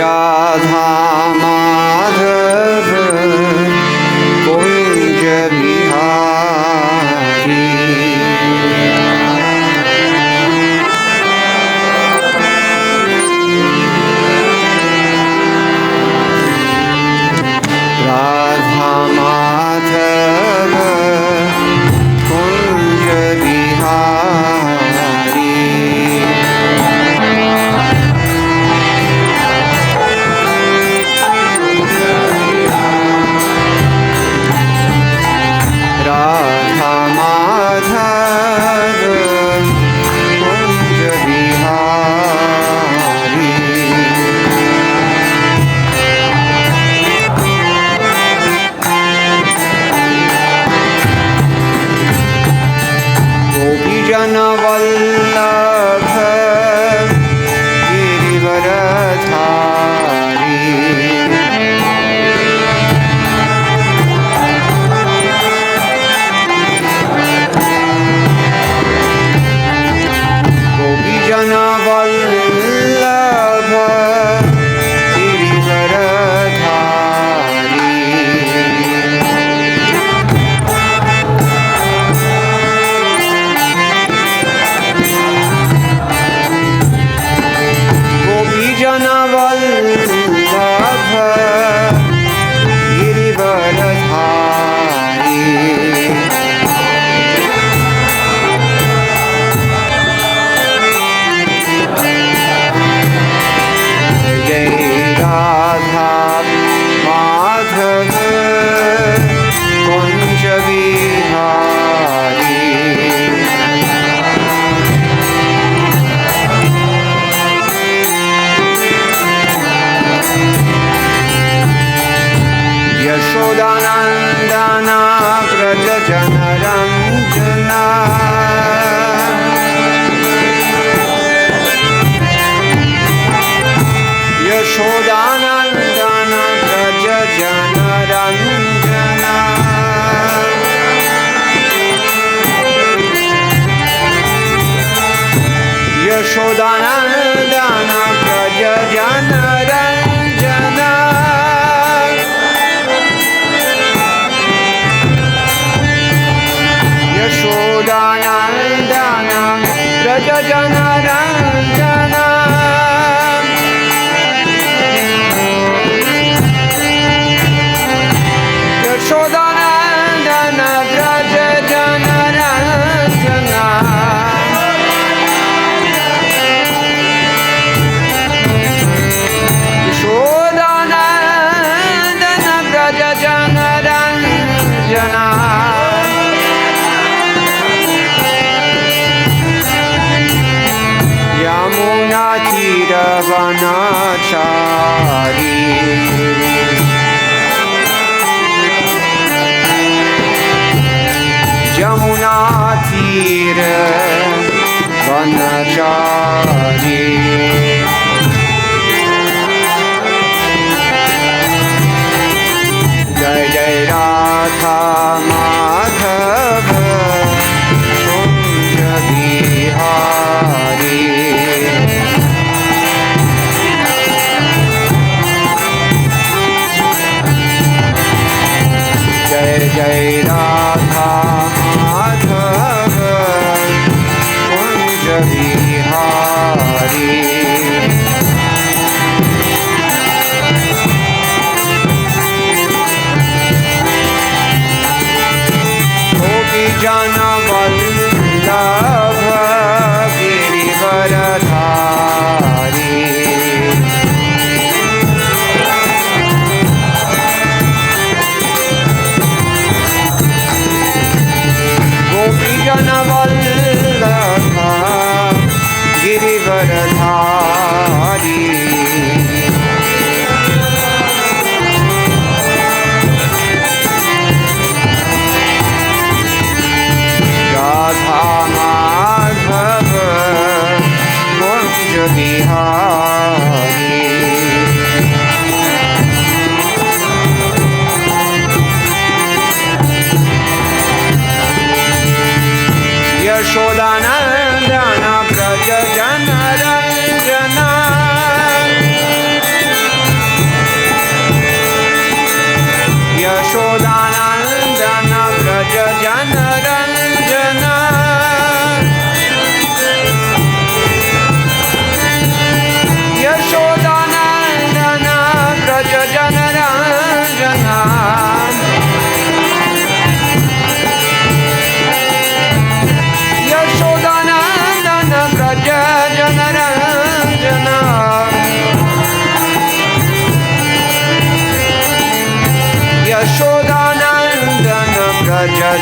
राधा माधव कुंज बिहारी। राधा माधव कुंज बिहारी। राधा माधव कुंज बिहारी। गोपीजन वल्लभ गिरिवरधारी। गोपीजन वल्लभ गिरिवरधारी। गोपीजन वल्लभ गिरिवरधारी। जय राधा माधव कुंज बिहारी। यशोदानंदन व्रज जनरंजना। यशोदानंदन व्रज जनरंजना। यशोदानंदन व्रज जनरंजना। यशोदानंदन व्रज जनरंजना। यशोदानंदन व्रज जनरंजना। यशोदानंदन व्रज जनरंजना। यमुना तीरवनचारी। यमुना तीर वनचारी। जय जय राधा माधव कुंज बिहारी। जय जय Radha Madhav Kunj Bihari.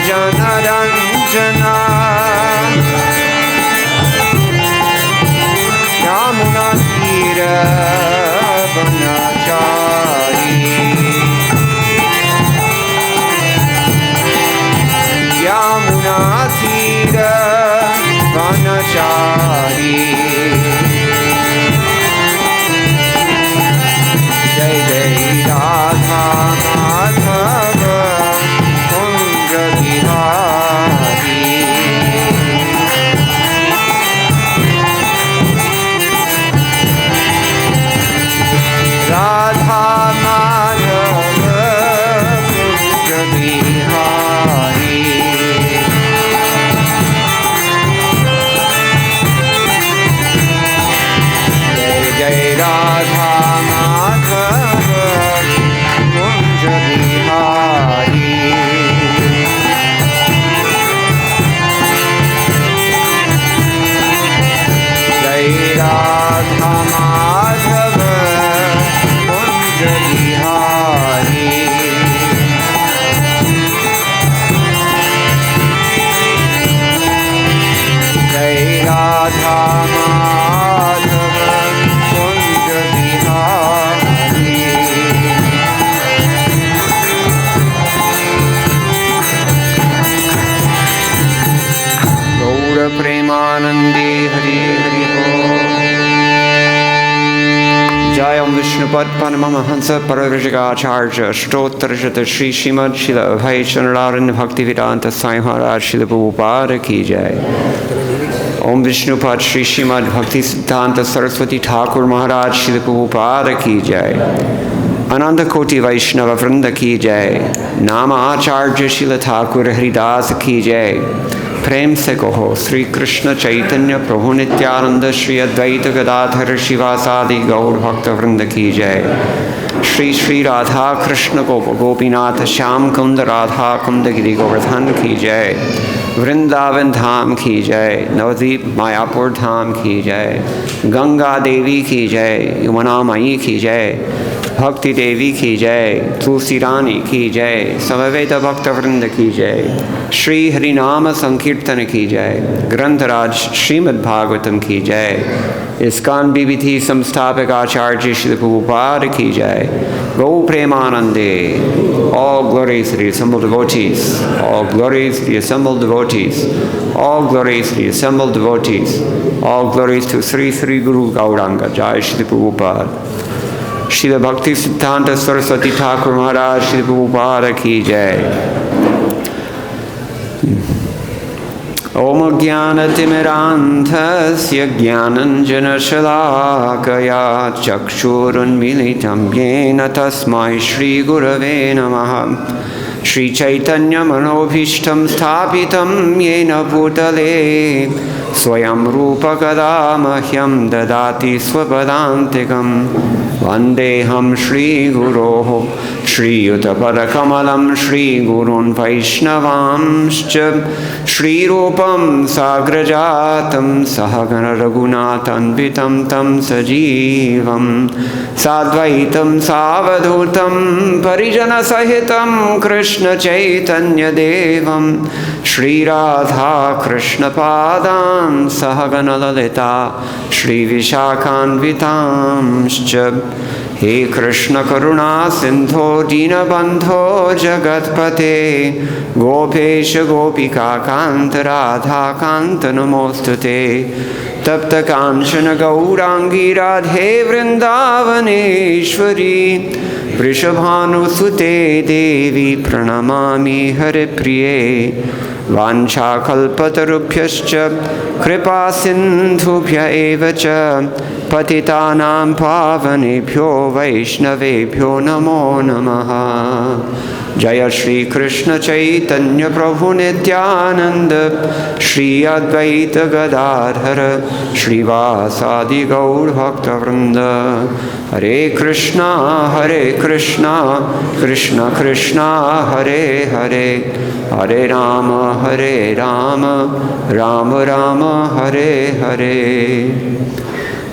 Janaranjana Yamunatira Vanachari Yamunatira Vanachari Jai Jai Radha Madhava Kundra Bihari Radha Madhava Kundra Bihari Jai Jai Radha Madhava Kundra Bihari Jai Radha Madhava Kundra Bihari Jai Radha Madhava Kundra Bihari Gaura Premanande Hari Hari Ho Jai Om Vishnupad Paramahansa Paravrajagacharya Shtotrajata Shri Shrimad Srila Abhay Chandraran Bhaktivedanta Sai Maharaj Srila Prabhupada Ki Jai Om Vishnupad Shri Shrimad Bhakti Siddhanta Saraswati Thakur Maharaj Srila Prabhupada Ki Jai Ananda Koti Vaishnava Vrinda Ki Jai Nama Acharya Srila Thakur Haridas Ki Jai Prem se kaho Sri Krishna Chaitanya Prabhu Nityananda Shri Advaita Gadadhar Shivasadi Gaur Bhakta Vrinda Ki Jai Shri Shri Radha Krishna Gopinath Shyam Kunda Radha Kunda Giri Govardhan Ki Jai Vrindavan Dham Ki Jai Navadip Mayapur Dham Ki Jai Ganga Devi Ki Jai Yamuna Mai Ki Jai Bhakti Devi Ki Jai Tulsi Rani Ki Jai Samaveta Bhakta Vrinda Ki Jai Shri Harinama Sankirtana Ki Jai Grantharaj Srimad Bhagavatam Ki Jai ISKCON BBT Samsthapak Acharya Srila Prabhupada Ki Jai Go Premanande All glories to the assembled devotees All glories to the assembled devotees All glories to the assembled devotees All glories to Sri Sri Guru Gauranga Jai Srila Prabhupada Srila Bhakti Siddhanta Saraswati Thakur Maharaj Srila Prabhupada Ki Jai Om Jnana Timirandhasya Jnananjana Shalakaya Chakshurun Militam Yena Tasmai Shri Gurave Namaha Shri Chaitanya Manobhishtam Sthapitam Yena Bhutale Swayam Rupa Kadamahyam Dadati Swapadantikam Vandeham Shri Guroho Shri Yuttapadakamalam Shri Gurun Vaishnavamscha Shri Rupam Sagrajatam Sahagana Raghunathanvitam Tam Sajivam Sadvaitam Savadhutam Parijana Sahitam Krishna Chaitanya Devam Shri Radha Krishna Padam Sahagana Lalita Shri Vishakhanvitamscha He Krishna Karuna Sindho Dinabandho Jagatpate Gopesha Gopika Kanta Radha Kanta Namostute Tapta Kanchana Gaurangi Radhe Vrindavaneshwari Vrishabhanu Sute Devi Pranamami Hare Priye Vancha Kalpatarubhyascha Kripa Sindhubhya Evacha Patitanam Pavanebhyo Vaishnavebhyo Namo Namaha Jaya Shri Krishna Chaitanya Prabhu Nityananda Shri Advaita Gadadhara Shri Vasadi Gaur Bhakta Vrinda Hare Krishna Krishna Krishna Hare Hare Hare Rama Rama Rama Hare Hare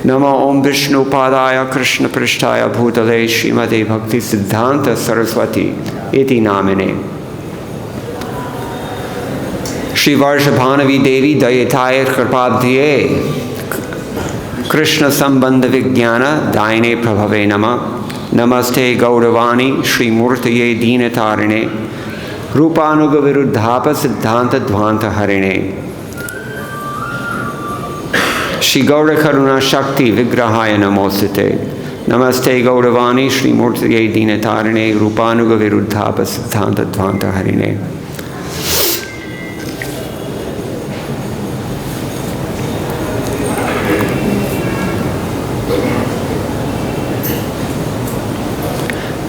Namo Om Vishnu Padaya Krishna Prishtaya Bhutale Srimate Bhakti Siddhanta Saraswati Iti Namine Shri Varshabhanavi Devi Dayataya Kripadhye Krishna Sambandha Vijnana Daine Prabhave Nama Namaste Gauravani Shri Murtaye Dinatarine Rupanuga Viruddhapa Siddhanta Dvanta Harine Shri Gaura Karuna Shakti Vigrahaya Namosite Namaste Gauravani Shri Murtaye Dinatarine Rupanuga Viruddhapa Siddhanta Dvanta Harine.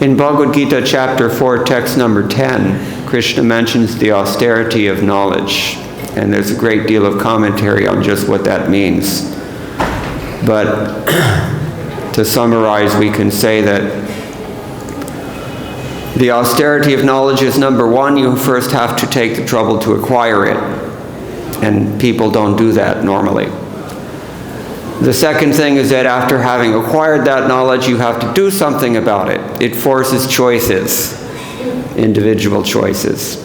In Bhagavad-Gita chapter 4, text number 10, Krishna mentions the austerity of knowledge. And there's a great deal of commentary on just what that means. But to summarize, we can say that the austerity of knowledge is, number one, you first have to take the trouble to acquire it. And people don't do that normally. The second thing is that after having acquired that knowledge, you have to do something about it. It forces choices, individual choices.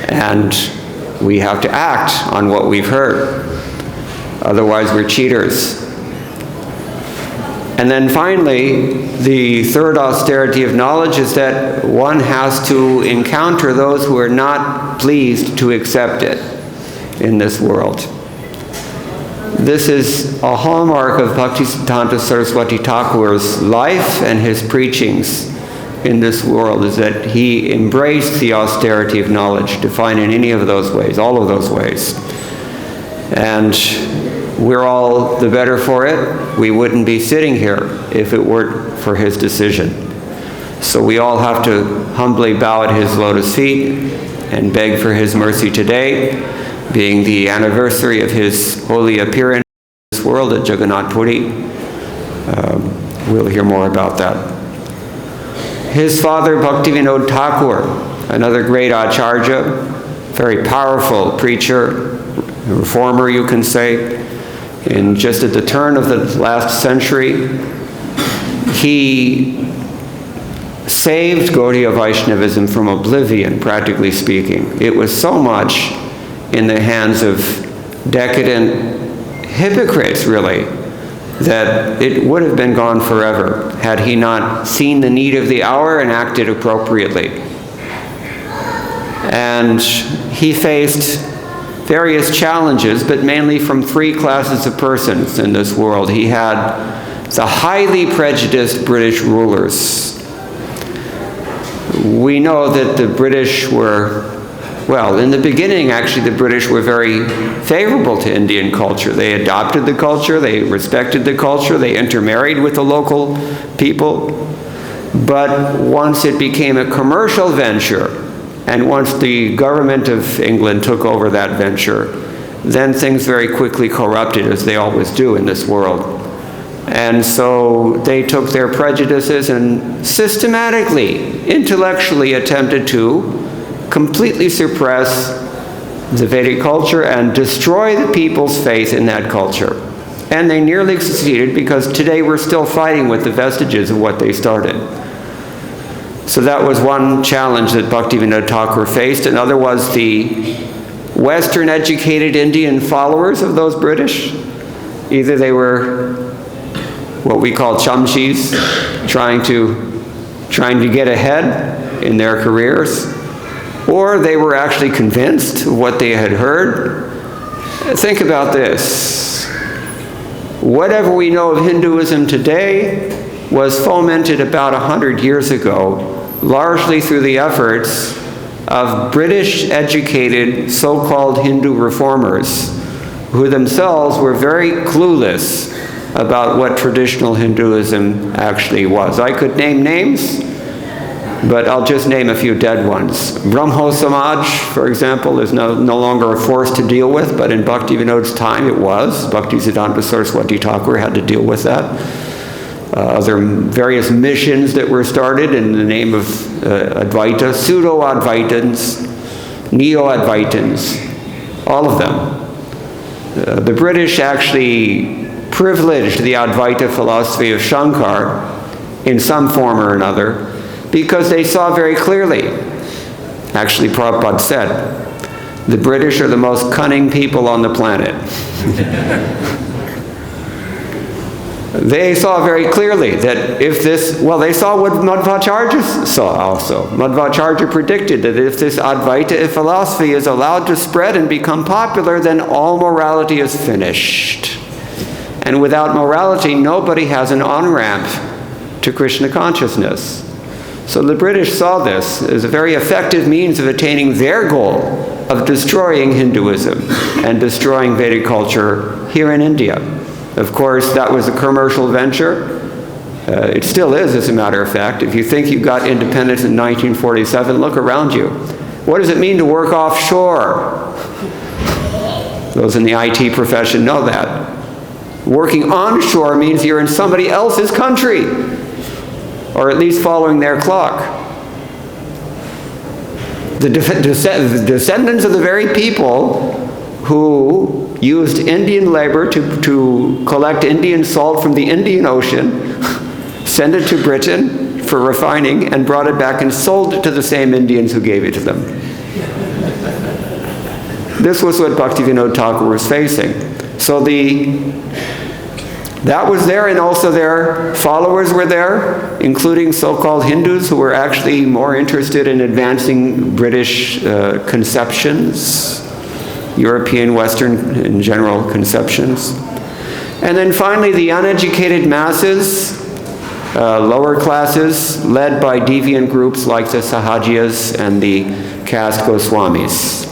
And we have to act on what we've heard. Otherwise, we're cheaters. And then finally, the third austerity of knowledge is that one has to encounter those who are not pleased to accept it in this world. This is a hallmark of Bhakti-Siddhanta Saraswati Thakur's life and his preachings in this world, is that he embraced the austerity of knowledge, defined in any of those ways, all of those ways. And we're all the better for it. We wouldn't be sitting here if it weren't for his decision. So we all have to humbly bow at his lotus feet and beg for his mercy today, being the anniversary of his holy appearance in this world at Jagannath Puri. We'll hear more about that. His father, Bhaktivinoda Thakur, another great acharya, very powerful preacher, reformer, you can say, and just at the turn of the last century, he saved Gaudiya Vaishnavism from oblivion, practically speaking. It was so much in the hands of decadent hypocrites, really, that it would have been gone forever had he not seen the need of the hour and acted appropriately. And he faced various challenges, but mainly from three classes of persons in this world. He had the highly prejudiced British rulers. We know that the British were, well, in the beginning, actually, the British were very favorable to Indian culture. They adopted the culture, they respected the culture, they intermarried with the local people. But once it became a commercial venture, and once the government of England took over that venture, then things very quickly corrupted, as they always do in this world. And so they took their prejudices and systematically, intellectually attempted to completely suppress the Vedic culture and destroy the people's faith in that culture. And they nearly succeeded, because today we're still fighting with the vestiges of what they started. So that was one challenge that Bhaktivinoda Thakur faced. Another was the Western educated Indian followers of those British. Either they were what we call chamshis, trying to get ahead in their careers, or they were actually convinced of what they had heard. Think about this. Whatever we know of Hinduism today was fomented about 100 years ago, largely through the efforts of British-educated so-called Hindu reformers, who themselves were very clueless about what traditional Hinduism actually was. I could name names, but I'll just name a few dead ones. Brahmo Samaj, for example, is no longer a force to deal with, but in Bhaktivinoda's time it was. Bhakti-Siddhanta Saraswati Thakur had to deal with that. There are various missions that were started in the name of Advaita, pseudo-Advaitans, neo-Advaitans, all of them. The British actually privileged the Advaita philosophy of Shankar in some form or another, because they saw very clearly, actually Prabhupada said, The British are the most cunning people on the planet. They saw very clearly that if this, well, they saw what Madhvacharya saw also. Madhvacharya predicted that if this Advaita philosophy is allowed to spread and become popular, then all morality is finished. And without morality, nobody has an on-ramp to Krishna consciousness. So the British saw this as a very effective means of attaining their goal of destroying Hinduism and destroying Vedic culture here in India. Of course, that was a commercial venture. It still is, as a matter of fact. If you think you got independence in 1947, look around you. What does it mean to work offshore? Those in the IT profession know that. Working onshore means you're in somebody else's country, or at least following their clock. The descendants of the very people who used Indian labor to collect Indian salt from the Indian Ocean, sent it to Britain for refining, and brought it back and sold it to the same Indians who gave it to them. This was what Bhaktivinoda Thakur was facing. So that was there, and also their followers were there, including so-called Hindus who were actually more interested in advancing British conceptions, European, Western, in general conceptions. And then finally, the uneducated masses, lower classes, led by deviant groups like the Sahajiyas and the caste Goswamis.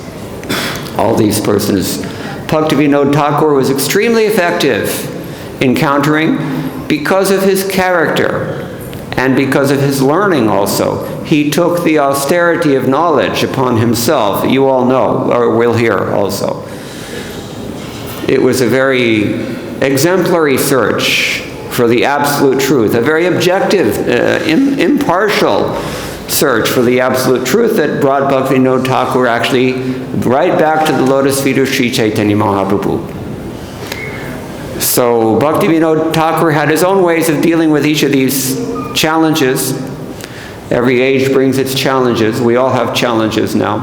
All these persons. Bhaktivinoda Thakur was extremely effective in countering because of his character and because of his learning also. He took the austerity of knowledge upon himself. You all know, or will hear also. It was a very exemplary search for the absolute truth, a very objective, impartial search for the absolute truth that brought Bhaktivinoda Thakur actually right back to the lotus feet of Sri Chaitanya Mahaprabhu. So Bhaktivinoda Thakur had his own ways of dealing with each of these challenges. Every age brings its challenges. We all have challenges now.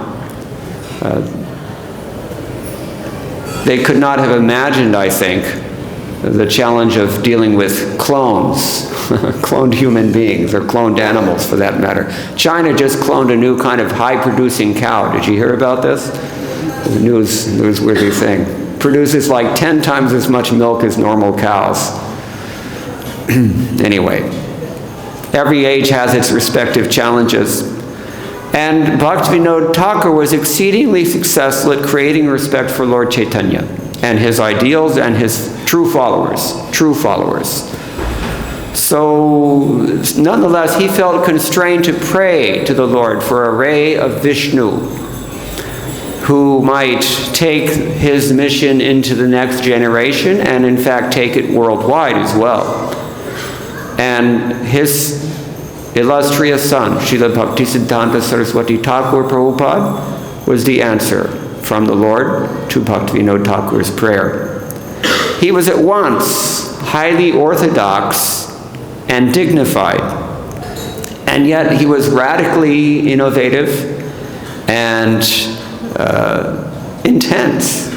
They could not have imagined, I think, the challenge of dealing with clones, cloned human beings, or cloned animals for that matter. China just cloned a new kind of high-producing cow. Did you hear about this? It was a newsworthy thing. Produces like 10 times as much milk as normal cows. Anyway, every age has its respective challenges. And Bhaktivinoda Thakur was exceedingly successful at creating respect for Lord Chaitanya and his ideals and his true followers. So, nonetheless, he felt constrained to pray to the Lord for a ray of Vishnu who might take his mission into the next generation and, in fact, take it worldwide as well. And his illustrious son, Srila Bhakti Siddhanta Saraswati Thakur Prabhupada, was the answer from the Lord to Bhaktivinoda Thakur's prayer. He was at once highly orthodox and dignified, and yet he was radically innovative and intense.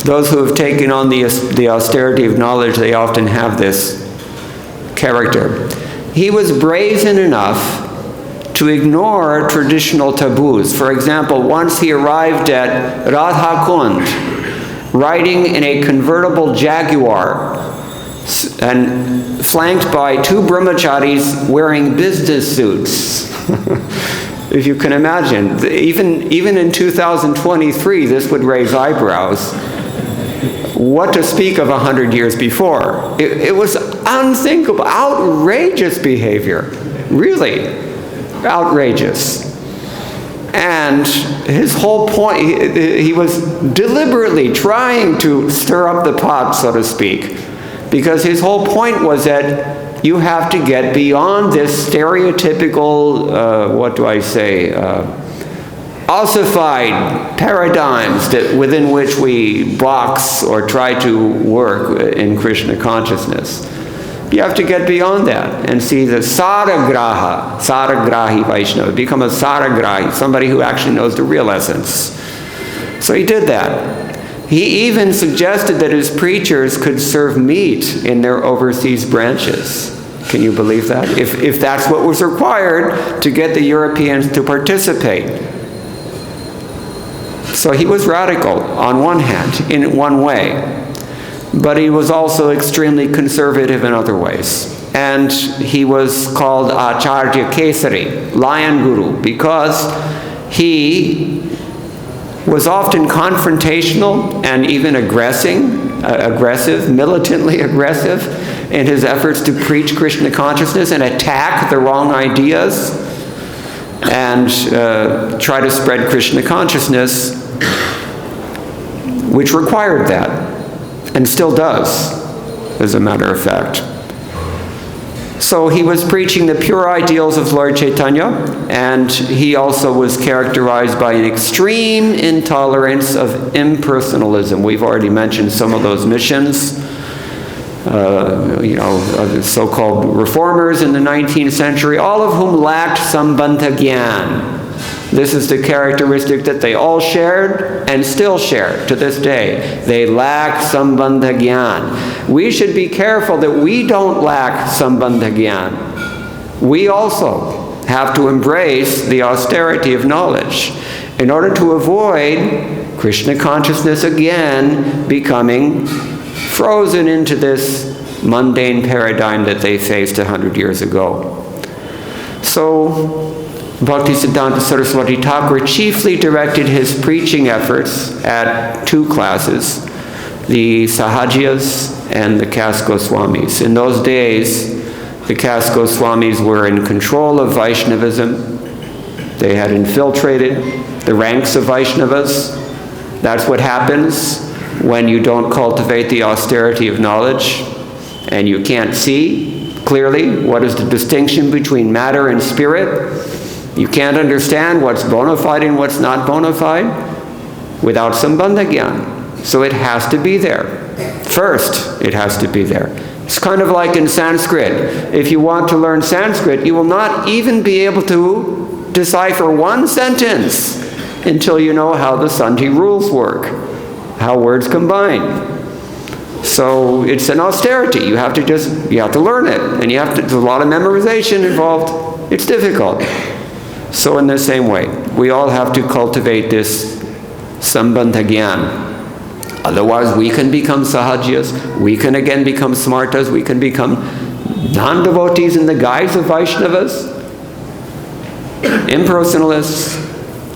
Those who have taken on the austerity of knowledge, they often have this character. He was brazen enough to ignore traditional taboos. For example, once he arrived at Radha Kund, riding in a convertible Jaguar and flanked by 2 brahmacharis wearing business suits. If you can imagine, even in 2023, this would raise eyebrows. What to speak of 100 years before? It was unthinkable, outrageous behavior. Really outrageous. And his whole point, he was deliberately trying to stir up the pot, so to speak, because his whole point was that you have to get beyond this stereotypical, ossified paradigms within which we box or try to work in Krishna consciousness. You have to get beyond that and see the Saragrahi Vaishnava, become a Saragrahi, somebody who actually knows the real essence. So he did that. He even suggested that his preachers could serve meat in their overseas branches. Can you believe that? If that's what was required to get the Europeans to participate. So he was radical on one hand, in one way. But he was also extremely conservative in other ways. And he was called Acharya Kesari, Lion Guru, because he was often confrontational and even aggressive, militantly aggressive in his efforts to preach Krishna consciousness and attack the wrong ideas and try to spread Krishna consciousness, which required that. And still does, as a matter of fact. So he was preaching the pure ideals of Lord Chaitanya, and he also was characterized by an extreme intolerance of impersonalism. We've already mentioned some of those missions. The so-called reformers in the 19th century, all of whom lacked sambandha gyan. This is the characteristic that they all shared and still share to this day. They lack sambandha gyan. We should be careful that we don't lack sambandha gyan. We also have to embrace the austerity of knowledge in order to avoid Krishna consciousness again becoming frozen into this mundane paradigm that they faced 100 years ago. So, Bhakti-Siddhanta Saraswati Thakur chiefly directed his preaching efforts at two classes, the Sahajiyas and the Caste Goswamis. In those days, the Caste Goswamis were in control of Vaishnavism. They had infiltrated the ranks of Vaishnavas. That's what happens when you don't cultivate the austerity of knowledge and you can't see clearly what is the distinction between matter and spirit. You can't understand what's bona fide and what's not bona fide without sambandha gyan. So it has to be there. First, it has to be there. It's kind of like in Sanskrit. If you want to learn Sanskrit, you will not even be able to decipher one sentence until you know how the Sandhi rules work, how words combine. So it's an austerity. You have to learn it, and there's a lot of memorization involved. It's difficult. So in the same way, we all have to cultivate this sambandha gyan. Otherwise, we can become sahajiyas, we can again become smartas, we can become non-devotees in the guise of Vaishnavas, impersonalists,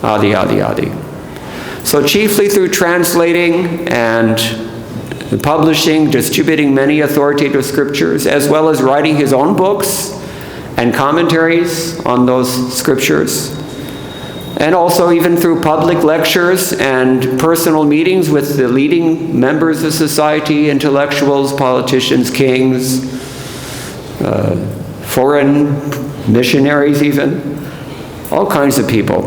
adi, adi, adi. So chiefly through translating and publishing, distributing many authoritative scriptures, as well as writing his own books and commentaries on those scriptures, and also even through public lectures and personal meetings with the leading members of society, intellectuals, politicians, kings, foreign missionaries even, all kinds of people,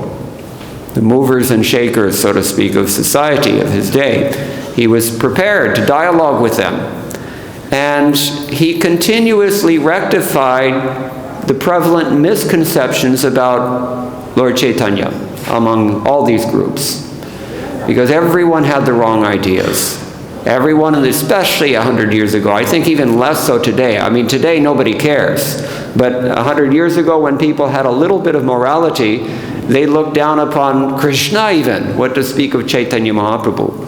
the movers and shakers, so to speak, of society of his day. He was prepared to dialogue with them, and he continuously rectified the prevalent misconceptions about Lord Chaitanya among all these groups. Because everyone had the wrong ideas. Everyone, and especially 100 years ago, I think even less so today. I mean, today nobody cares. But 100 years ago, when people had a little bit of morality, they looked down upon Krishna even, what to speak of Chaitanya Mahaprabhu.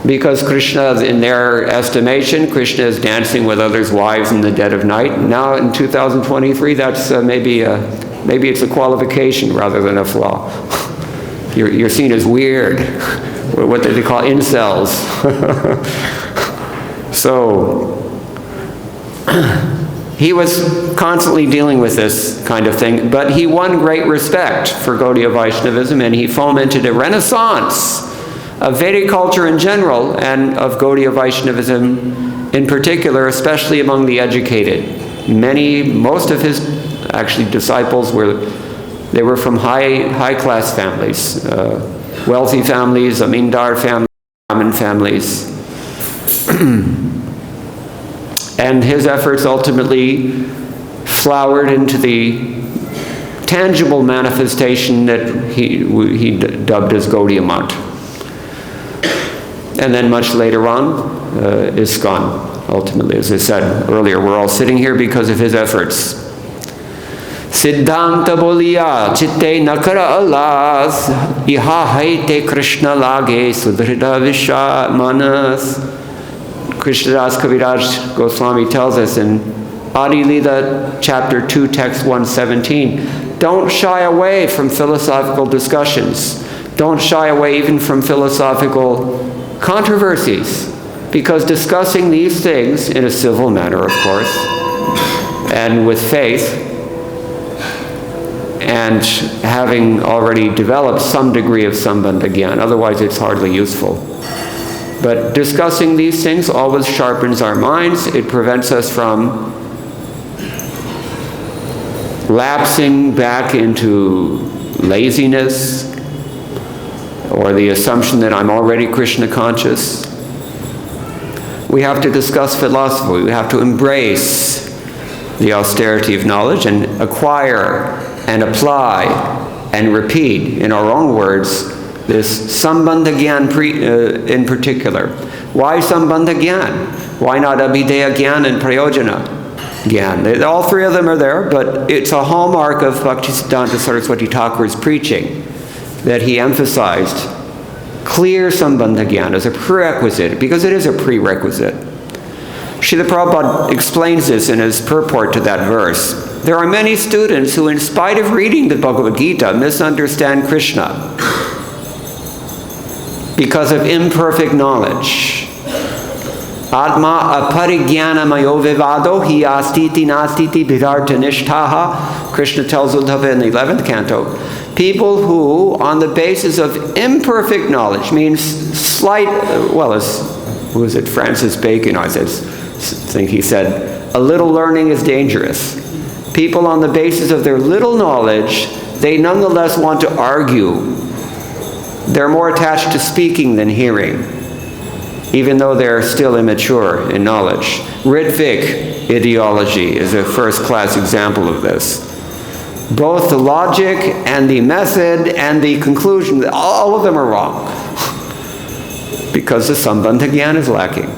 Because Krishna, in their estimation, Krishna is dancing with others' wives in the dead of night. Now in 2023, that's maybe it's a qualification rather than a flaw. You're seen as weird, what they call incels. So he was constantly dealing with this kind of thing, but he won great respect for Gaudiya Vaishnavism, and he fomented a renaissance of Vedic culture in general, and of Gaudiya Vaishnavism in particular, especially among the educated. Most of his actually disciples were from high-class families, wealthy families, zamindar families, Brahmin families. And his efforts ultimately flowered into the tangible manifestation that he dubbed as Gaudiya Math. And then much later on, ISKCON, ultimately, as I said earlier, we're all sitting here because of his efforts. Siddhanta boliya chitte nakara alas iha haite Krishna lage sudhrida visha manas. Krishnadas Kaviraj Goswami tells us in Adi Lila chapter 2 text 117, don't shy away from philosophical discussions. Don't shy away even from philosophical controversies, because discussing these things in a civil manner, of course, and with faith, and having already developed some degree of sambandha gyan, otherwise it's hardly useful. But discussing these things always sharpens our minds. It prevents us from lapsing back into laziness or the assumption that I'm already Krishna conscious. We have to discuss philosophy. We have to embrace the austerity of knowledge and acquire and apply and repeat, in our own words, this sambandha gyan in particular. Why sambandha gyan? Why not abhideya gyan and prayojana gyan? All three of them are there, but it's a hallmark of Bhaktisiddhanta Saraswati Thakur's preaching that he emphasized clear sambandha gyan as a prerequisite, because it is a prerequisite. Srila Prabhupada explains this in his purport to that verse. There are many students who, in spite of reading the Bhagavad-Gita, misunderstand Krishna because of imperfect knowledge. Atma aparigyana mayo vivado hi astiti nastiti bhidarta nishtaha. Krishna tells Uddhava in the 11th canto. People who, on the basis of imperfect knowledge, means slight, well, as, who is it, Francis Bacon, I think he said, a little learning is dangerous. People on the basis of their little knowledge, they nonetheless want to argue. They're more attached to speaking than hearing, even though they're still immature in knowledge. Ritvik ideology is a first-class example of this. Both the logic and the method and the conclusion, all of them are wrong, because the sambandha gyan is lacking.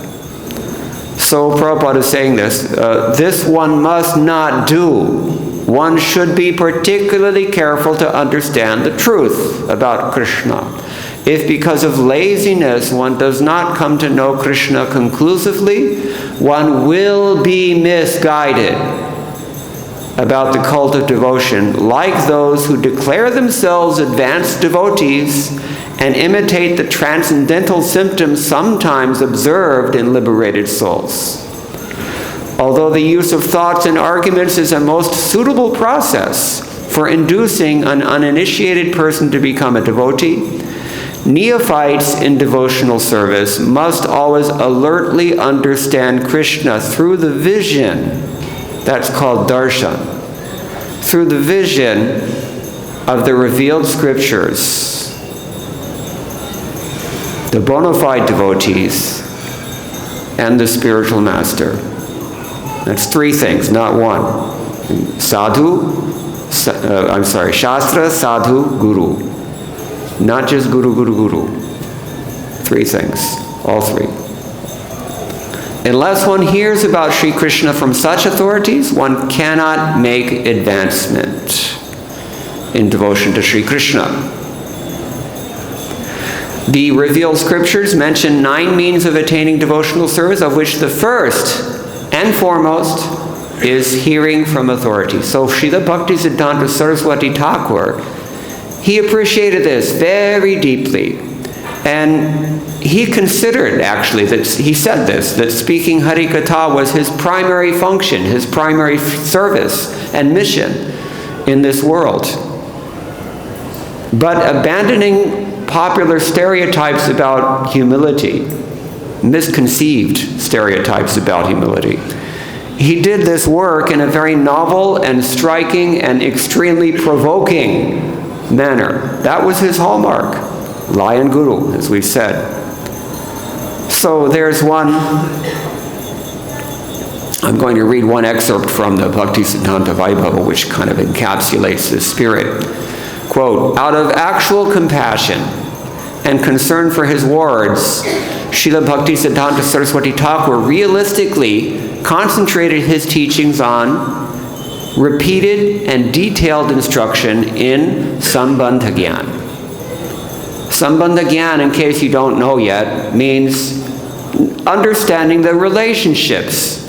So Prabhupada is saying this one must not do. One should be particularly careful to understand the truth about Krishna. If because of laziness one does not come to know Krishna conclusively, one will be misguided about the cult of devotion, like those who declare themselves advanced devotees and imitate the transcendental symptoms sometimes observed in liberated souls. Although the use of thoughts and arguments is a most suitable process for inducing an uninitiated person to become a devotee, neophytes in devotional service must always alertly understand Krishna through the vision, that's called darshan, through the vision of the revealed scriptures. The bona fide devotees and the spiritual master. That's three things, not one. Shastra, sadhu, guru. Not just guru, guru, guru. Three things, all three. Unless one hears about Sri Krishna from such authorities, one cannot make advancement in devotion to Sri Krishna. The revealed scriptures mention 9 means of attaining devotional service, of which the first and foremost is hearing from authority. So Srila Bhaktisiddhanta Saraswati Thakur, he appreciated this very deeply. And he considered, actually, that he said this, that speaking Harikatha was his primary function, his primary service and mission in this world. But abandoning popular stereotypes about humility, misconceived stereotypes about humility, he did this work in a very novel and striking and extremely provoking manner. That was his hallmark, Lion Guru, as we've said. So there's one I'm going to read one excerpt from the Bhakti-Siddhanta Vaibhava, which kind of encapsulates this spirit. Quote, out of actual compassion and concern for his wards, Srila Bhakti-Siddhanta Saraswati Thakur realistically concentrated his teachings on repeated and detailed instruction in Sambandha Gyan. Sambandha Gyan, in case you don't know yet, means understanding the relationships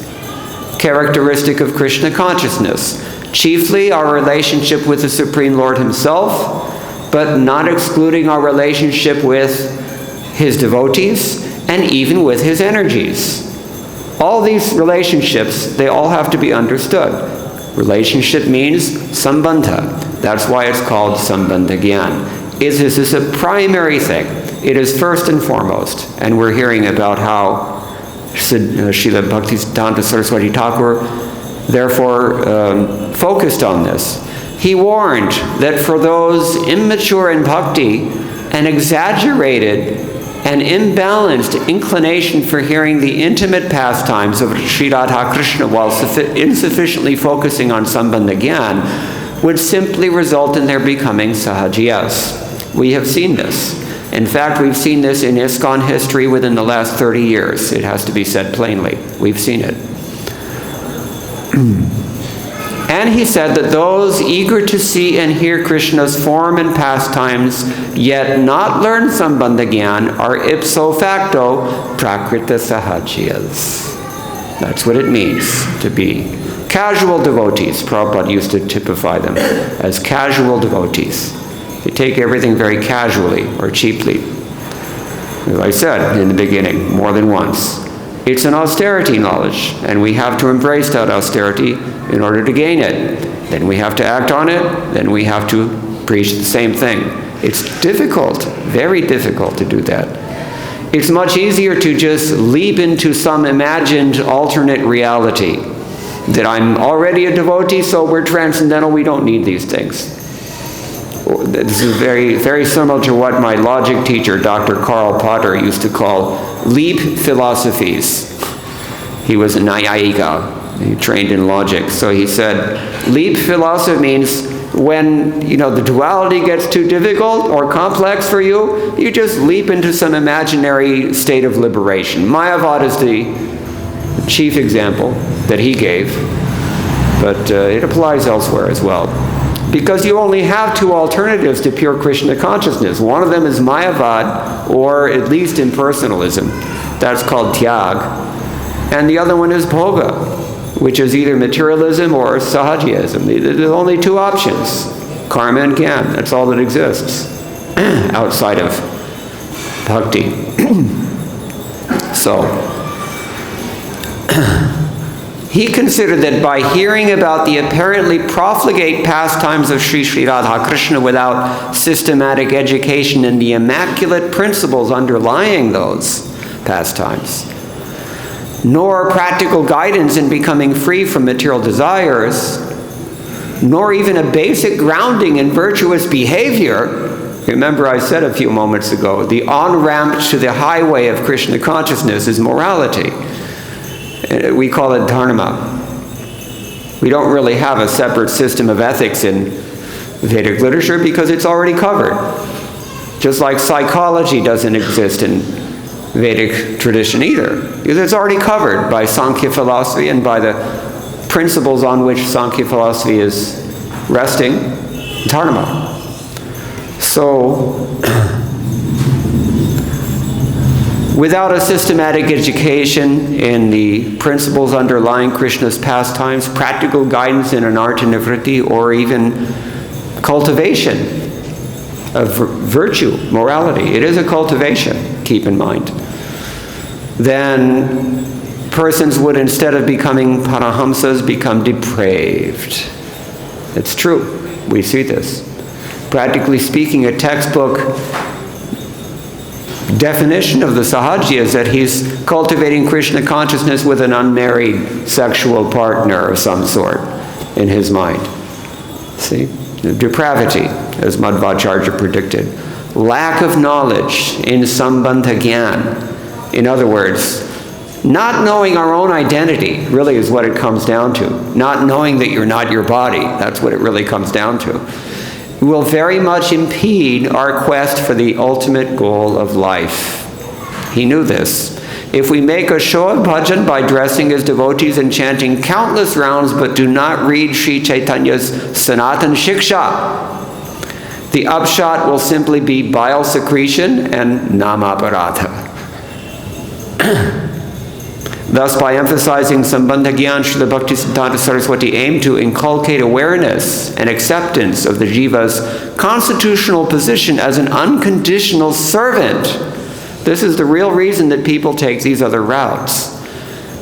characteristic of Krishna consciousness. Chiefly our relationship with the Supreme Lord Himself, but not excluding our relationship with His devotees and even with His energies. All these relationships, they all have to be understood. Relationship means sambandha. That's why it's called Sambandha Gyan. This is a primary thing. It is first and foremost. And we're hearing about how Srila Bhakti-Siddhanta Saraswati Thakur therefore focused on this. He warned that for those immature in bhakti, an exaggerated and imbalanced inclination for hearing the intimate pastimes of Sri Radha Krishna while insufficiently focusing on Sambandha Gyan would simply result in their becoming sahajiyas. We have seen this. In fact, we've seen this in ISKCON history within the last 30 years. It has to be said plainly. We've seen it. And he said that those eager to see and hear Krishna's form and pastimes, yet not learn Sambandha Gyan, are ipso facto prakrita sahajiyas. That's what it means to be casual devotees. Prabhupada used to typify them as casual devotees. They take everything very casually or cheaply. As I said in the beginning, more than once. It's an austerity knowledge, and we have to embrace that austerity in order to gain it. Then we have to act on it, then we have to preach the same thing. It's difficult, very difficult to do that. It's much easier to just leap into some imagined alternate reality. That I'm already a devotee, so we're transcendental, we don't need these things. This is very, very similar to what my logic teacher, Dr. Karl Potter, used to call leap philosophies. He was a Nyayika. He trained in logic. So he said, leap philosophy means when, the duality gets too difficult or complex for you, you just leap into some imaginary state of liberation. Mayavad is the chief example that he gave, but it applies elsewhere as well. Because you only have two alternatives to pure Krishna consciousness. One of them is Mayavad, or at least impersonalism. That's called Tyag. And the other one is Bhoga, which is either materialism or Sahajiyism. There's only two options, karma and Gyan. That's all that exists outside of bhakti. So, he considered that by hearing about the apparently profligate pastimes of Sri Radha Krishna without systematic education in the immaculate principles underlying those pastimes, nor practical guidance in becoming free from material desires, nor even a basic grounding in virtuous behavior. Remember I said a few moments ago, the on-ramp to the highway of Krishna consciousness is morality. We call it dharma. We don't really have a separate system of ethics in Vedic literature because it's already covered. Just like psychology doesn't exist in Vedic tradition either, because it's already covered by Sankhya philosophy and by the principles on which Sankhya philosophy is resting, dharma. So, without a systematic education in the principles underlying Krishna's pastimes, practical guidance in an arta nivritti, or even cultivation of virtue, morality, it is a cultivation, keep in mind, then persons would, instead of becoming parahamsas, become depraved. It's true. We see this. Practically speaking, a textbook definition of the sahaja is that he's cultivating Krishna consciousness with an unmarried sexual partner of some sort in his mind. See? Depravity, as Madhvacharya predicted. Lack of knowledge in Sambandha Gyan. In other words, Not knowing our own identity really is what it comes down to. Not knowing that you're not your body, that's what it really comes down to. Will very much impede our quest for the ultimate goal of life. He knew this. If we make a show of bhajan by dressing as devotees and chanting countless rounds but do not read Sri Chaitanya's Sanatan Shiksha, the upshot will simply be bile secretion and namaparadha. Thus, by emphasizing Sambandha Gyan, Srila Bhakti-Siddhanta Saraswati aimed to inculcate awareness and acceptance of the jiva's constitutional position as an unconditional servant. This is the real reason that people take these other routes.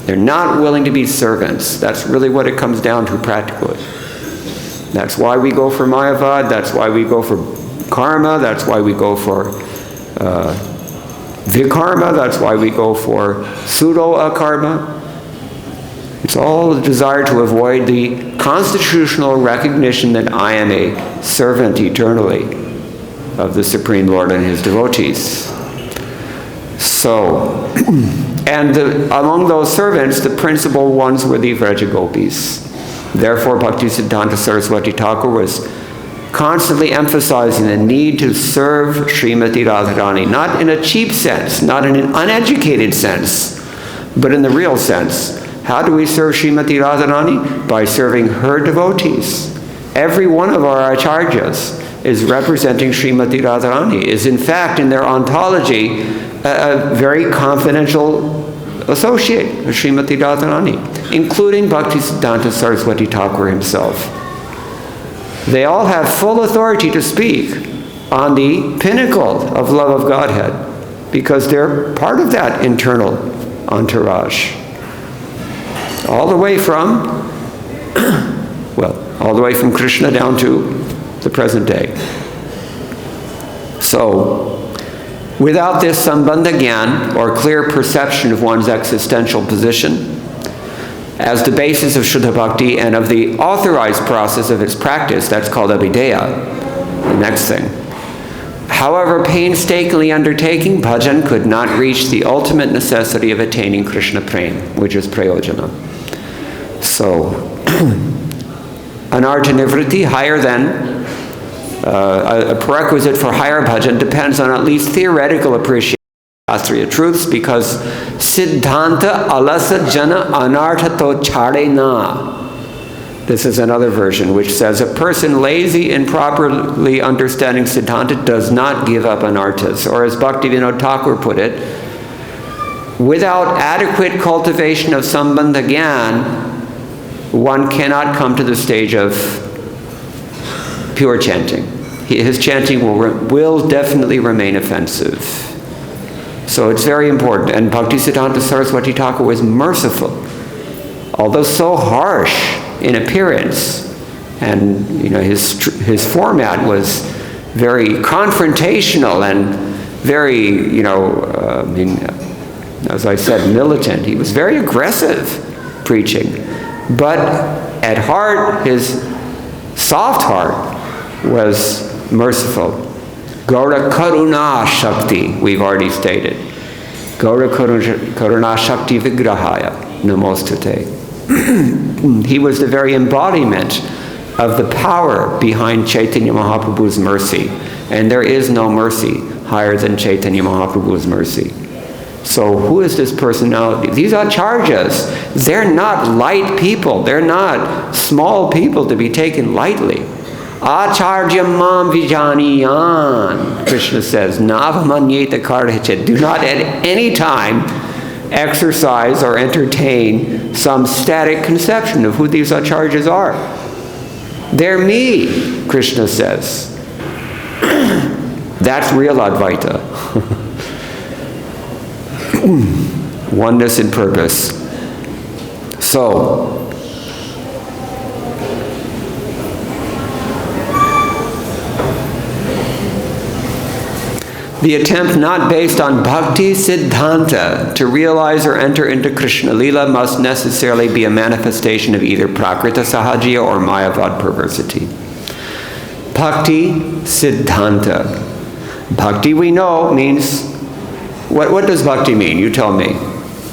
They're not willing to be servants. That's really what it comes down to practically. That's why we go for Mayavad, that's why we go for karma, that's why we go for vikarma, that's why we go for pseudo-akarma. It's all a desire to avoid the constitutional recognition that I am a servant eternally of the Supreme Lord and His devotees. So, and among those servants, the principal ones were the Vrajagopis. Therefore, Bhakti-Siddhanta Saraswati Thakur was constantly emphasizing the need to serve Srimati Radharani, not in a cheap sense, not in an uneducated sense, but in the real sense. How do we serve Srimati Radharani? By serving her devotees. Every one of our acharyas is representing Srimati Radharani, is in fact in their ontology a very confidential associate of Srimati Radharani, including Bhakti-Siddhanta Saraswati Thakur himself. They all have full authority to speak on the pinnacle of love of Godhead because they're part of that internal entourage. All the way from, all the way from Krishna down to the present day. So, without this Sambandha Gyan, or clear perception of one's existential position, as the basis of Shuddha Bhakti and of the authorized process of its practice, that's called Abhideya, the next thing. However painstakingly undertaking, bhajan could not reach the ultimate necessity of attaining Krishna Prem, which is prayojana. So, anartha nivritti, higher than, a prerequisite for higher bhajan depends on at least theoretical appreciation of Shastriya truths, because Siddhanta alasa jana anartha to chade na. This is another version which says a person lazy in properly understanding Siddhanta does not give up anarthas. Or as Bhaktivinoda Thakur put it, without adequate cultivation of Sambandha Gyan, one cannot come to the stage of pure chanting. His chanting will definitely remain offensive. So it's very important. And Bhakti-Siddhanta Saraswati Thakur was merciful, although so harsh in appearance. And his format was very confrontational and very, as I said, militant. He was very aggressive preaching. But at heart, his soft heart was merciful. Gaura Karuna Shakti, we've already stated. Gaura Karuna Shakti Vigrahaya Namostate. He was the very embodiment of the power behind Chaitanya Mahaprabhu's mercy. And there is no mercy higher than Chaitanya Mahaprabhu's mercy. So who is this personality? These acharyas, they're not light people. They're not small people to be taken lightly. Acharya mam vijaniyan, Krishna says, navamanyeta karhichet. Do not at any time exercise or entertain some static conception of who these acharyas are. They're me, Krishna says. That's real Advaita. Oneness in purpose. So, the attempt not based on bhakti siddhanta to realize or enter into Krishna Lila must necessarily be a manifestation of either prakrita sahajiya or mayavad perversity. Bhakti siddhanta. Bhakti, we know, means, what does bhakti mean? You tell me.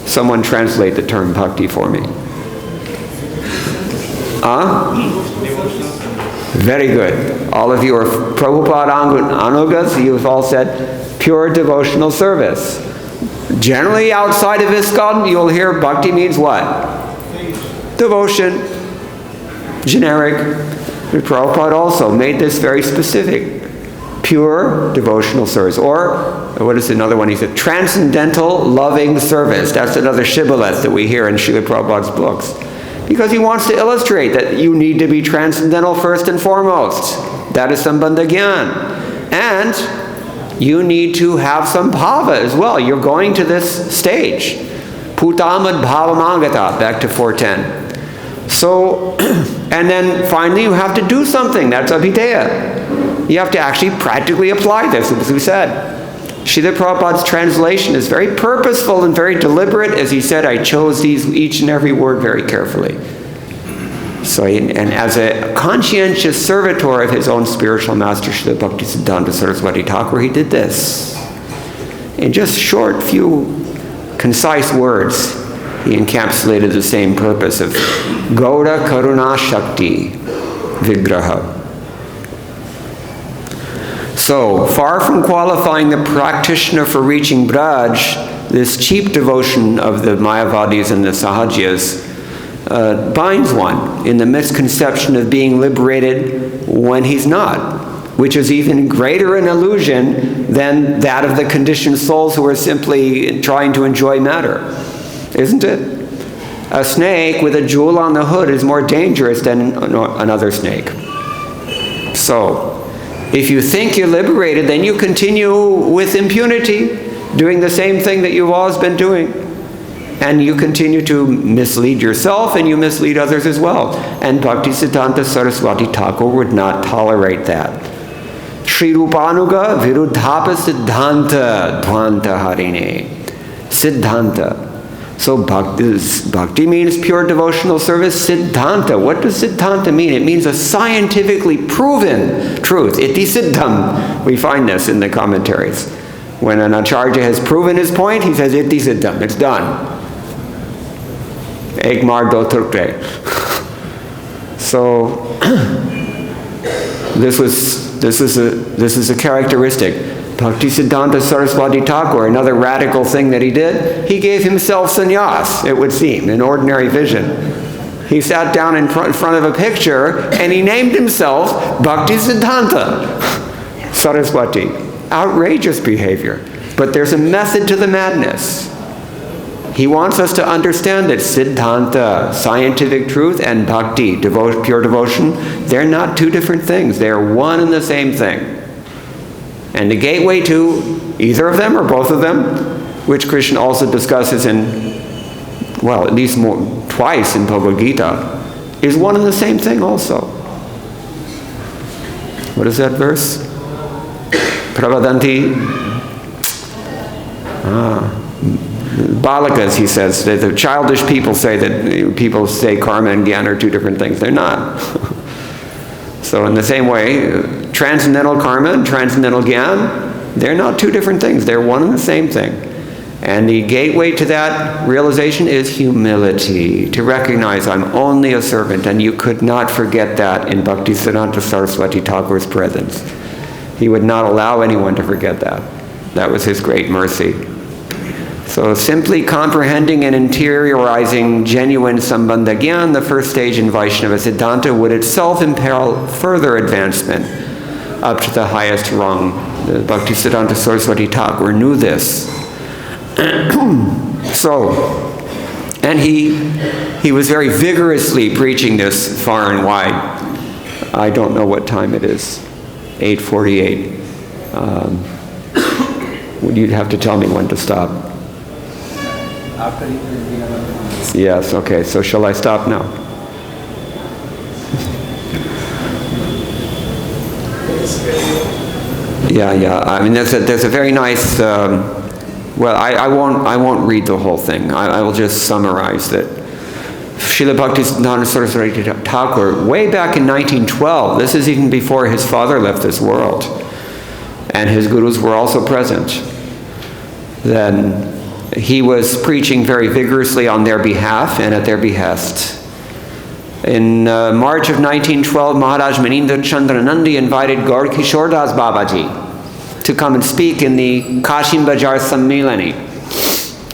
Someone translate the term bhakti for me. Very good. All of you are Prabhupada Anugas. You've all said pure devotional service. Generally outside of ISKCON, you'll hear bhakti means what? Devotion. Generic. But Prabhupada also made this very specific. Pure devotional service. Or, what is another one? He said, transcendental loving service. That's another shibboleth that we hear in Srila Prabhupada's books. Because he wants to illustrate that you need to be transcendental first and foremost. That is Sambandha Gyan. And you need to have some bhava as well. You're going to this stage. Putamad bhavamangata, back to 410. So, and then finally you have to do something. That's abhideya. You have to actually practically apply this, as we said. Srila Prabhupada's translation is very purposeful and very deliberate. As he said, I chose each and every word very carefully. So, and as a conscientious servitor of his own spiritual master, Srila Bhakti-Siddhanta Saraswati Thakur, he did this. In just short, few, concise words, he encapsulated the same purpose of Gauda Karuna Shakti Vigraha. So, far from qualifying the practitioner for reaching Braj, this cheap devotion of the Mayavadis and the Sahajas binds one in the misconception of being liberated when he's not, which is even greater an illusion than that of the conditioned souls who are simply trying to enjoy matter. Isn't it? A snake with a jewel on the hood is more dangerous than another snake. So, if you think you're liberated, then you continue with impunity, doing the same thing that you've always been doing. And you continue to mislead yourself, and you mislead others as well. And Bhakti-Siddhanta Saraswati Thakur would not tolerate that. Sri Rupanuga Viruddhapa Siddhanta Dvanta Harine. Siddhanta. So bhakti means pure devotional service. Siddhanta. What does Siddhanta mean? It means a scientifically proven truth. Iti Siddham. We find this in the commentaries. When an acharya has proven his point, he says Iti Siddham. It's done. Ek mar do turkre. So this is a characteristic. Bhakti-Siddhanta Saraswati Thakur, another radical thing that he did, he gave himself sannyas, it would seem, in ordinary vision. He sat down in front of a picture and he named himself Bhakti-Siddhanta Saraswati. Outrageous behavior. But there's a method to the madness. He wants us to understand that Siddhanta, scientific truth, and Bhakti, pure devotion, they're not two different things. They're one and the same thing. And the gateway to either of them or both of them, which Krishna also discusses in, well, at least twice in Bhagavad-Gita, is one and the same thing also. What is that verse? Pravadanti. Balakas, he says, that the childish people say that people say karma and jnana are two different things. They're not. So in the same way, transcendental karma and transcendental jnana, they're not two different things. They're one and the same thing. And the gateway to that realization is humility, to recognize I'm only a servant, and you could not forget that in Bhakti-Siddhanta Saraswati Thakur's presence. He would not allow anyone to forget that. That was his great mercy. So simply comprehending and interiorizing genuine Sambandha Gyan, the first stage in Vaishnava Siddhanta, would itself imperil further advancement up to the highest rung. The Bhakti-Siddhanta Saraswati Thakur knew this. So, and he was very vigorously preaching this far and wide. I don't know what time it is. 8:48. You'd have to tell me when to stop. Yes, okay, so shall I stop now? Yeah, I mean, there's a very nice, well, I won't read the whole thing. I will just summarize that. Srila Bhakti-Siddhanta Saraswati Thakur, way back in 1912, this is even before his father left this world, and his gurus were also present. Then he was preaching very vigorously on their behalf and at their behest. In March of 1912, Maharaj Maninder Chandranandi invited Gaur Kishore Das Babaji to come and speak in the Kashim Bajar Sammilani,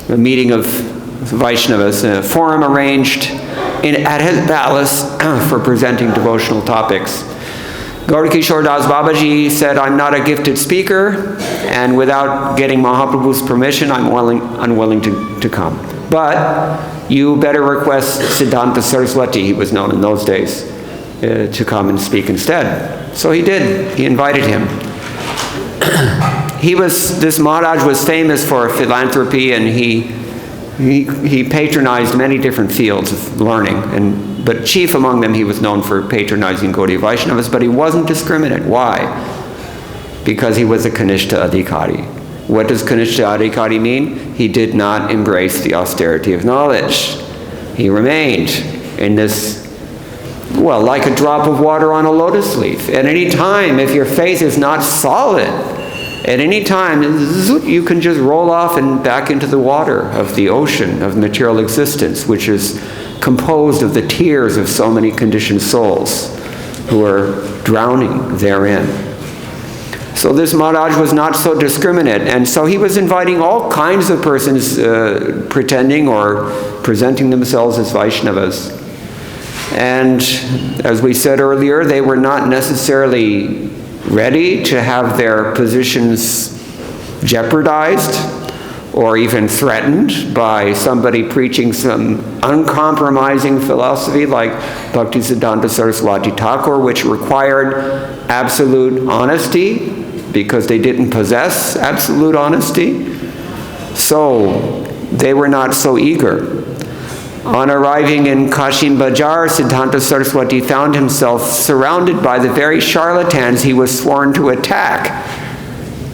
a meeting of Vaishnavas, a forum arranged at his palace for presenting devotional topics. Gaur Kishore Das Babaji said, "I'm not a gifted speaker, and without getting Mahaprabhu's permission, I'm unwilling to come. But you better request Siddhanta Saraswati," he was known in those days, to come and speak instead. So he did. He invited him. This Maharaj was famous for philanthropy, and he patronized many different fields of learning, but chief among them, he was known for patronizing Gaudiya Vaishnavas, but he wasn't discriminate. Why? Because he was a Kanishta Adhikari. What does Kanishta Adhikari mean? He did not embrace the austerity of knowledge. He remained in this, well, like a drop of water on a lotus leaf. At any time, if your faith is not solid, at any time, you can just roll off and back into the water of the ocean of material existence, which is composed of the tears of so many conditioned souls who are drowning therein. So this Maharaj was not so discriminate, and so he was inviting all kinds of persons pretending or presenting themselves as Vaishnavas. And as we said earlier, they were not necessarily ready to have their positions jeopardized or even threatened by somebody preaching some uncompromising philosophy like Bhaktisiddhanta Saraswati Thakur, which required absolute honesty because they didn't possess absolute honesty. So they were not so eager. On arriving in Kashim Bajar, Siddhanta Saraswati found himself surrounded by the very charlatans he was sworn to attack.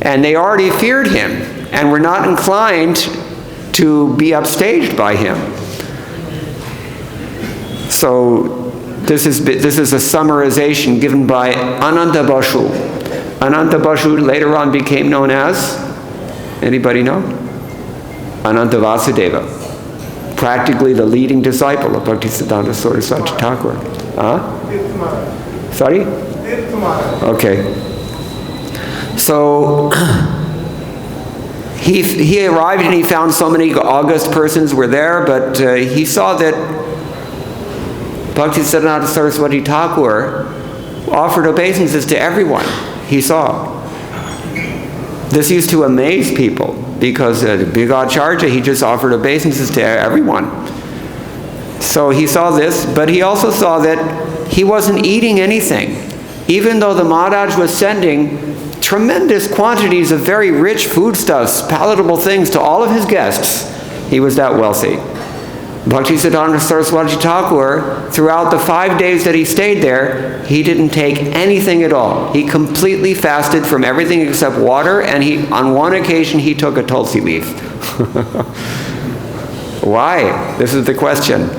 And they already feared him and were not inclined to be upstaged by him. So this is a summarization given by Ananta Bashu. Ananta Bashu later on became known as, anybody know? Ananta Vasudeva. Practically the leading disciple of Bhaktisiddhanta Saraswati Thakur. Sorry? Okay. So he arrived and he found so many august persons were there, but he saw that Bhaktisiddhanta Saraswati Thakur offered obeisances to everyone he saw. This used to amaze people, because the big Acharya, he just offered obeisances to everyone. So he saw this, but he also saw that he wasn't eating anything. Even though the Maharaj was sending tremendous quantities of very rich foodstuffs, palatable things to all of his guests, he was that wealthy. Bhaktisiddhanta Saraswati Thakur, throughout the 5 days that he stayed there, he didn't take anything at all. He completely fasted from everything except water, and on one occasion he took a tulsi leaf. Why? This is the question.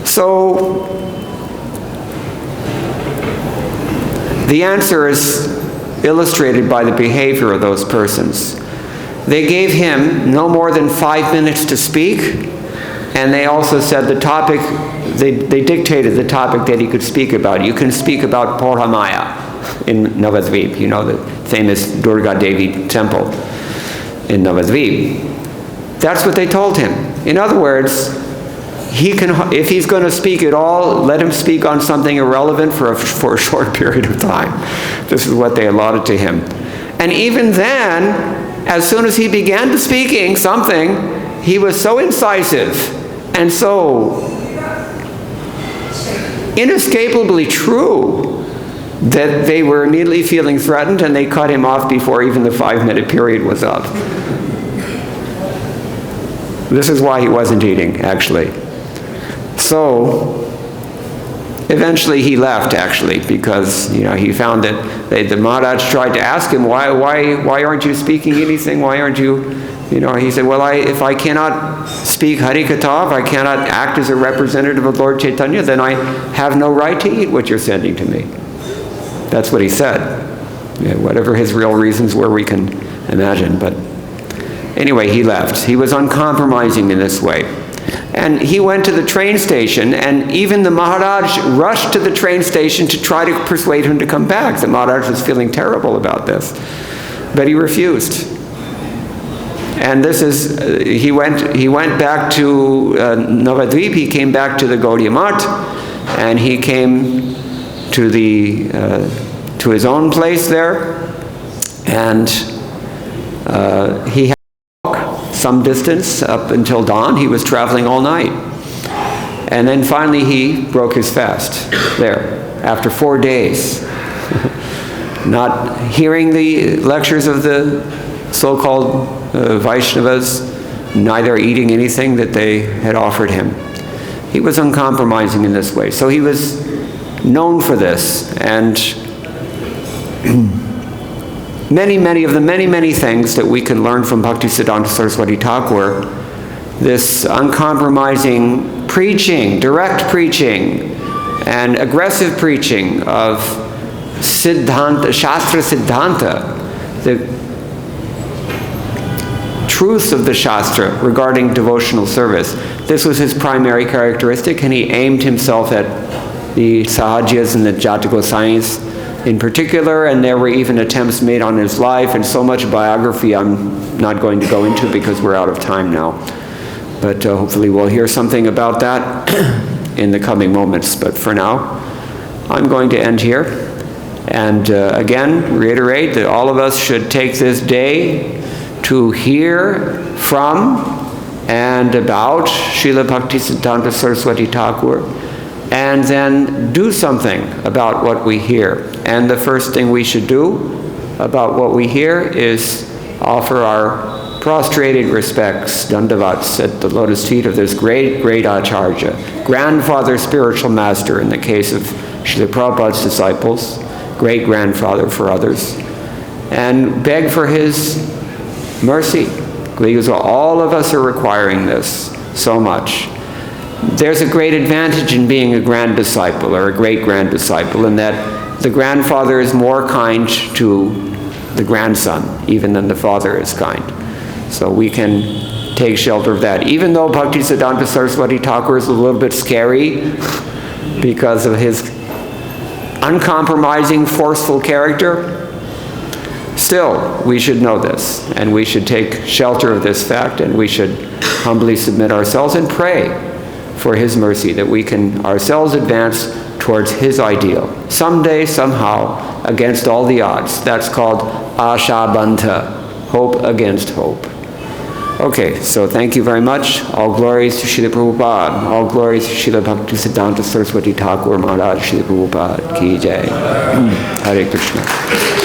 So, the answer is illustrated by the behavior of those persons. They gave him no more than 5 minutes to speak, and they also said the topic, they dictated the topic that he could speak about. You can speak about Purhamaya in Navadvip, you know, the famous Durga Devi temple in Navadvip. That's what they told him. In other words, if he's going to speak at all, let him speak on something irrelevant for a short period of time. This is what they allotted to him. And even then, as soon as he began to speaking something, he was so incisive and so inescapably true that they were immediately feeling threatened, and they cut him off before even the 5-minute period was up. This is why he wasn't eating, actually. So eventually he left, actually, because he found that the Maharaj tried to ask him, why aren't you speaking anything? Why aren't you? He said, well, if I cannot speak Harikatha, if I cannot act as a representative of Lord Chaitanya, then I have no right to eat what you're sending to me. That's what he said. Whatever his real reasons were, we can imagine. But Anyway, he left. He was uncompromising in this way. And he went to the train station, and even the Maharaj rushed to the train station to try to persuade him to come back. The Maharaj was feeling terrible about this, but he refused. And this is, he went back to Navadvip, he came back to the Gaudiya Math, and he came to to his own place there, and he had to walk some distance up until dawn. He was traveling all night. And then finally he broke his fast there, after 4 days. Not hearing the lectures of the so-called Vaishnavas, neither eating anything that they had offered him. He was uncompromising in this way. So he was known for this, and many things that we can learn from Bhaktisiddhanta Saraswati Thakur, this uncompromising preaching, direct preaching, and aggressive preaching of Siddhanta, Shastra Siddhanta, the truths of the Shastra regarding devotional service. This was his primary characteristic, and he aimed himself at the Sahajas and the Jata Goswami's in particular, and there were even attempts made on his life, and so much biography I'm not going to go into because we're out of time now. But hopefully we'll hear something about that in the coming moments. But for now, I'm going to end here. And again, reiterate that all of us should take this day to hear from and about Srila Bhaktisiddhanta Saraswati Thakur, and then do something about what we hear. And the first thing we should do about what we hear is offer our prostrated respects, dandavats, at the lotus feet of this great Acharya, grandfather, spiritual master in the case of Srila Prabhupada's disciples, great-grandfather for others, and beg for his mercy, because all of us are requiring this so much. There's a great advantage in being a grand disciple or a great-grand disciple, in that the grandfather is more kind to the grandson even than the father is kind. So we can take shelter of that. Even though Bhaktisiddhanta Saraswati Thakur is a little bit scary because of his uncompromising, forceful character, still, we should know this, and we should take shelter of this fact, and we should humbly submit ourselves and pray for his mercy, that we can ourselves advance towards his ideal. Someday, somehow, against all the odds. That's called ashabanta, hope against hope. Okay, so thank you very much. All glories to Srila Prabhupada. All glories to Srila Bhaktisiddhanta Saraswati Thakur Maharaj, Srila Prabhupada ki jai. Hare Krishna.